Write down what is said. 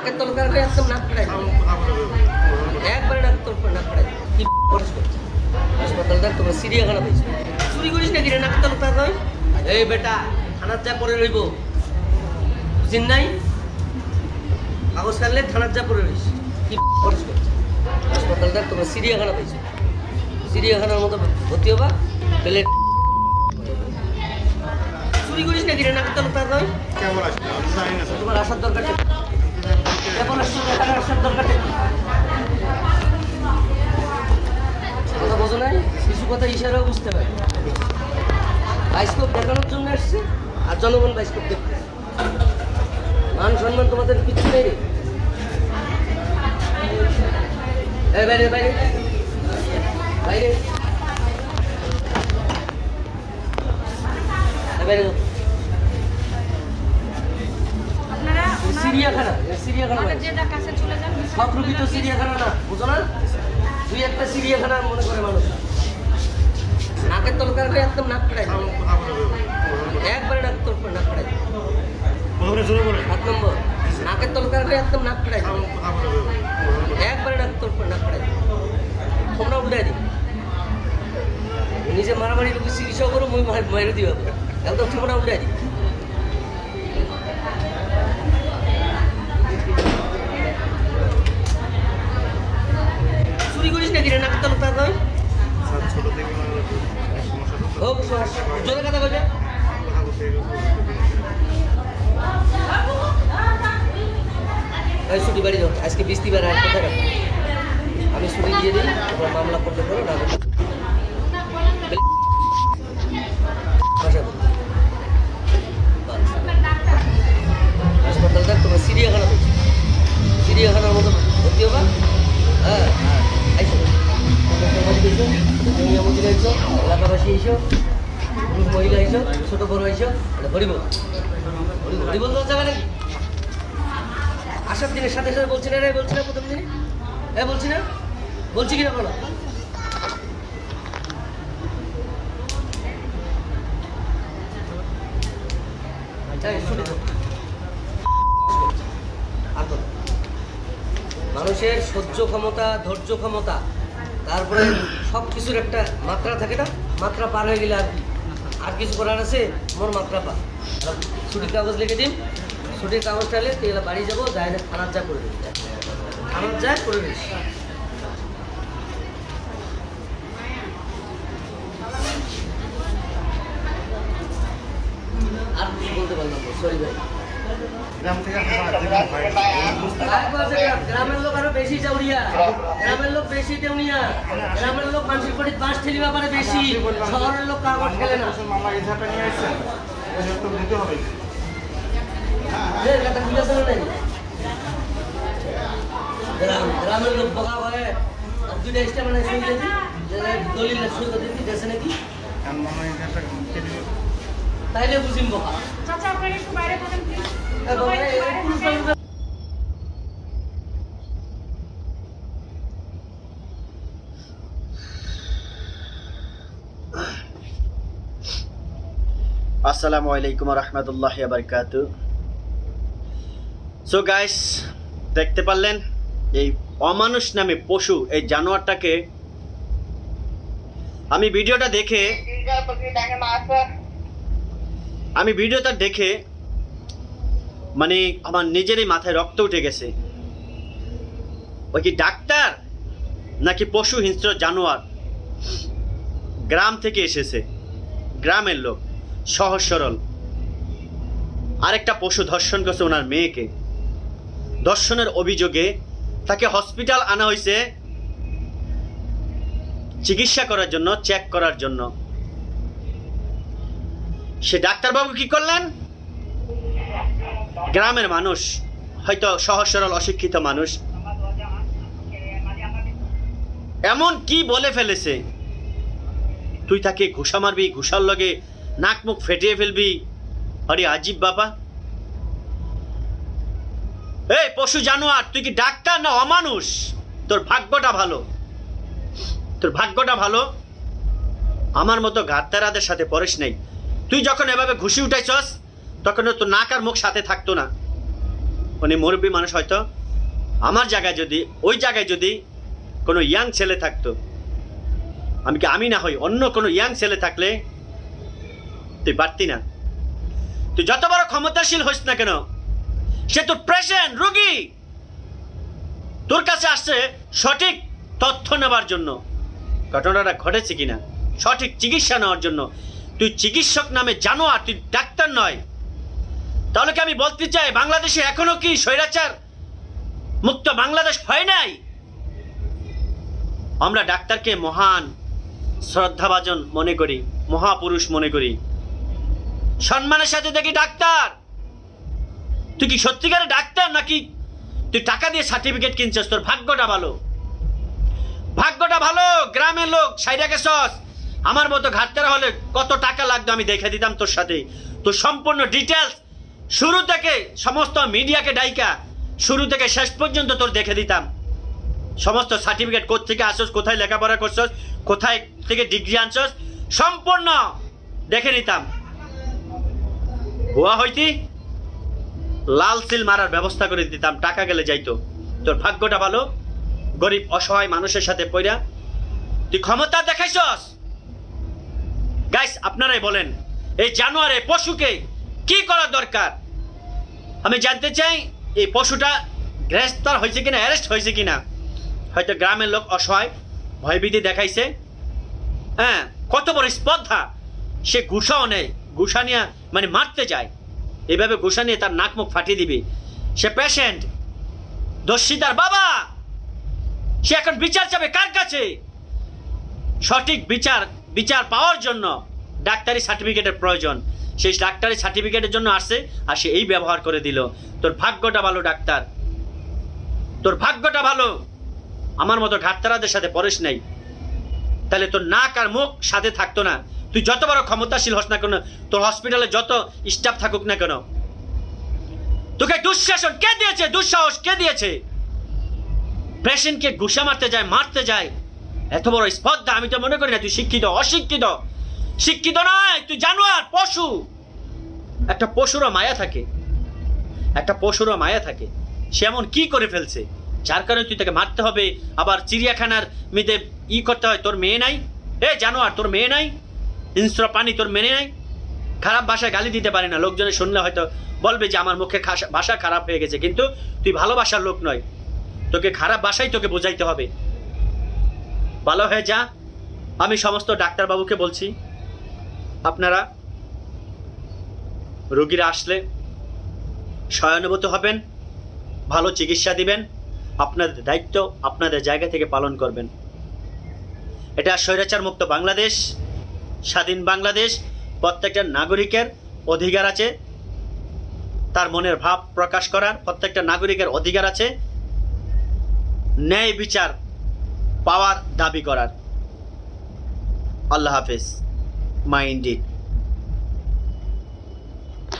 নাকের তলকার করে একদম নাক পড়াই একবারে নাক তোর নাক পড়াই কি খরচ করছে হাসপাতাল দেখ তোমরা চিড়িয়াখানা পেয়েছো চুরি করিস নাকি রে নাক তলকার নয় এই বেটা থানার যা পরে রইব বুঝিন নাই কাগজ কাটলে থানার যা পরে রইস কি খরচ করছে হাসপাতাল দেখ তোমরা চিড়িয়াখানা পেয়েছো চিড়িয়াখানার মতো ভর্তি হবা পেলে চুরি করিস নাকি রে নাক তলকার নয় তোমার আসার দরকার এখন আসার দরকার কথা বোঝো নাই কিছু কথা ইশারাও বুঝতে পারে বাইস্কোপ দেখানোর জন্য আসছে আর জনগণ বাইস্কোপ দেখতে মান সম্মান তোমাদের কিচ্ছু নেই রে বাইরে বাইরে বাইরে বাইরে চিড়িয়াখানা চিড়িয়াখানা সব রুগী তো চিড়িয়াখানা না বুঝো না দুই একটা চিড়িয়াখানা মনে করে মানুষ নাকের তলকার করে একদম নাক পড়াই একবারে নাক তোর নাক পড়াই 7 নম্বর নাকের তলকার করে একদম নাক পড়াই একবারে নাক তোর নাক পড়াই তোমরা উল্টাই দিই নিজে মারামারি রুগী চিকিৎসা করো মই মেরে দিও একদম তোমরা উল্টাই দিই চুরি করিস নাকি রে নাক তলকার নয় হোক জোরে কথা কইবে ছুটি বাড়ি যাও আজকে বৃষ্টিবার আর কোথায় রাখবো আমি ছুটি দিয়ে দিই তোমার মামলা করতে পারো না হাসপাতালটা তোমার চিড়িয়াখানা পেয়েছি চিড়িয়াখানার মতো ভর্তি হবা হ্যাঁ আইসো মহিলা আইসো এলাকাবাসী আইসো পুরুষ মহিলা আইসো ছোট বড় আইসো হরিব হরিব বলতে যাবে নাকি আসার দিনের সাথে সাথে বলছি না রে বলছি না প্রথম দিনে হ্যাঁ বলছি না বলছি কিনা বলো মানুষের সহ্য ক্ষমতা ধৈর্য ক্ষমতা তারপরে সব কিছুর একটা মাত্রা থাকে না মাত্রা পার হয়ে গেলে আর কিছু করার আছে মোর মাত্রা পা ছুটির কাগজ লিখে দিন ছুটির কাগজটা এলে তুই বাড়ি যাবো যাই না থানার যা করে দিবি থানার যা করে দিস আর কিছু বলতে পারলাম সরি ভাই গ্রামের লোক আরো বেশি চাউরিয়া গ্রামের লোক বেশি দেউনিয়া গ্রামের লোক মানুষের কোটি 5 ঠেলি ব্যাপারে বেশি শহরের লোক কাগজ খেলে না গ্রামের লোক বকা হয় আর দুইটা এক্সট্রা মানে শুনতে দিই দলিল শুনতে দিই দেশে নাকি তাইলে বুঝিম বকা চাচা আপনারা একটু বাইরে বলেন প্লিজ আসসালামু আলাইকুম রহমতুল্লাহি ওয়া বারাকাতুহু সো গাইস দেখতে পারলেন এই অমানুষ নামে পশু এই জানোয়ারটাকে আমি ভিডিওটা দেখে মানে আমার নিজেরই মাথায় রক্ত উঠে গেছে ওই কি ডাক্তার নাকি পশু হিংস্র জানোয়ার গ্রাম থেকে এসেছে গ্রামের লোক সহজ সরল আরেকটা পশু ধর্ষণ করছে ওনার মেয়েকে ধর্ষণের অভিযোগে তাকে হসপিটাল আনা হয়েছে চিকিৎসা করার জন্য চেক করার জন্য সে ডাক্তারবাবু কি করলেন গ্রামের মানুষ হয়তো সহজ সরল অশিক্ষিত মানুষ এমন কি বলে ফেলেছে তুই তাকে ঘুষা মারবি ঘুষার লগে নাক মুখ ফেটিয়ে ফেলবি আরে আজীব বাবা এই পশু জানোয়ার তুই কি ডাক্তার না অমানুষ তোর ভাগ্যটা ভালো আমার মতো গাদ্দারদের সাথে পড়িস নাই তুই যখন এভাবে ঘুষি উঠাইছস তখন তোর নাক আর মুখ সাথে থাকতো না উনি মুরব্বী মানুষ, হয়তো আমার জায়গায় যদি, ওই জায়গায় যদি কোনো ইয়াং ছেলে থাকতো, আমি না হই, অন্য কোনো ইয়াং ছেলে থাকলে তুই পারতি না। তুই যত বড় ক্ষমতাশীল হইস না কেন, সে তো পেশেন্ট, রোগী, তোর কাছে আসছে সঠিক তথ্য নেবার জন্য, ঘটনাটা ঘটেছে কিনা, সঠিক চিকিৎসা নেওয়ার জন্য। তুই চিকিৎসক নামে জানোয়ার, তুই ডাক্তার নয়। তাহলে কি আমি বলতে চাই বাংলাদেশে এখনো কি স্বৈরাচার মুক্ত বাংলাদেশ হয় নাই? আমরা ডাক্তারকে মহান শ্রদ্ধাভাজন মনে করি, মহাপুরুষ মনে করি, সম্মানের সাথে দেখি ডাক্তার। তুই কি সত্যিকারের ডাক্তার, নাকি তুই টাকা দিয়ে সার্টিফিকেট কিনছিস? তোর ভাগ্যটা ভালো, ভাগ্যটা ভালো। গ্রামের লোক সাইডা গেছস, আমার মতো ঘাটতারা হলে কত টাকা লাগতো আমি দেখে দিতাম তোর সাথে। তোর সম্পূর্ণ ডিটেলস শুরু থেকে সমস্ত মিডিয়াকে ডাইকা শুরু থেকে শেষ পর্যন্ত তোর দেখে দিতাম। সমস্ত সার্টিফিকেট কোত্থেকে আসছস, কোথায় লেখাপড়া করছস, কোথায় থেকে ডিগ্রি আনছস, সম্পূর্ণ দেখে নিতাম। হুয়া হইতি লাল সিল মারার ব্যবস্থা করে দিতাম, টাকা গেলে যাইতো। তোর ভাগ্যটা ভালো, গরিব অসহায় মানুষের সাথে পইরা তুই ক্ষমতা দেখাইছস। গাইস, আপনারাই বলেন এই জানোয়ারে পশুকে কি করা দরকার? আমি জানতে চাই এই পশুটা গ্রেফতার হয়েছে কিনা, অ্যারেস্ট হয়েছে কিনা। হয়তো গ্রামের লোক অসহায়, ভয়ভীতি দেখাইছে। হ্যাঁ, কত বড় স্পর্ধা, সে গুসাও নেয়, গুসা নিয়ে মানে মারতে যায়, এইভাবে গুসা নিয়ে তার নাক মুখ ফাটিয়ে দিবে। সে পেশেন্ট, দোষী তার বাবা। সে এখন বিচার চাবে কার কাছে? সঠিক বিচার পাওয়ার জন্য ডাক্তারি সার্টিফিকেটের প্রয়োজন। সেই ডাক্তারি সার্টিফিকেটের জন্য আসছে, আর সে এই ব্যবহার করে দিল। তোর ভাগ্যটা ভালো ডাক্তার, তোর ভাগ্যটা ভালো। আমার মতো ঘাটতারাদের সাথে পড়িস নাই, তাহলে তোর নাক আর মুখ সাথে থাকতো না। তুই যত বড় ক্ষমতাশীল হস না কেন, তোর হসপিটালে যত স্টাফ থাকুক না কেন, তোকে দুঃশাসন কে দিয়েছে, দুঃসাহস কে দিয়েছে? পেশেন্টকে ঘুষা মারতে যায়, এত বড় স্পর্ধা। আমি তো মনে করি না তুই শিক্ষিত, অশিক্ষিত। শিক্ষিত নয়, তুই জানোয়ার, পশু। একটা পশুরও মায়া থাকে, একটা পশুরও মায়া থাকে। সে এমন কি করে ফেলছে যার কারণে তুই তাকে মারতে হবে, আবার চিড়িয়াখানার মেয়েদের করতে হয়? তোর মেয়ে নাই? এ জানোয়ার, তোর মেয়ে নাই? হিংস্র প্রাণী, তোর মেয়ে নাই? খারাপ ভাষায় গালি দিতে পারি না, লোকজনে শুনলে হয়তো বলবে যে আমার মুখে ভাষা খারাপ হয়ে গেছে, কিন্তু তুই ভালোবাসার লোক নয়, তোকে খারাপ ভাষাই তোকে বোঝাইতে হবে। ভালো হয়ে যা। আমি সমস্ত ডাক্তারবাবুকে বলছি, আপনারা রোগীরা আসলে সহানুভূত হবেন, ভালো চিকিৎসা দিবেন, আপনাদের দায়িত্ব আপনাদের জায়গা থেকে পালন করবেন। এটা স্বৈরাচার মুক্ত বাংলাদেশ, স্বাধীন বাংলাদেশ। প্রত্যেকটা নাগরিকের অধিকার আছে তার মনের ভাব প্রকাশ করার, প্রত্যেকটা নাগরিকের অধিকার আছে ন্যায় বিচার পাওয়ার দাবি করার। আল্লাহ হাফেজ। Mind it.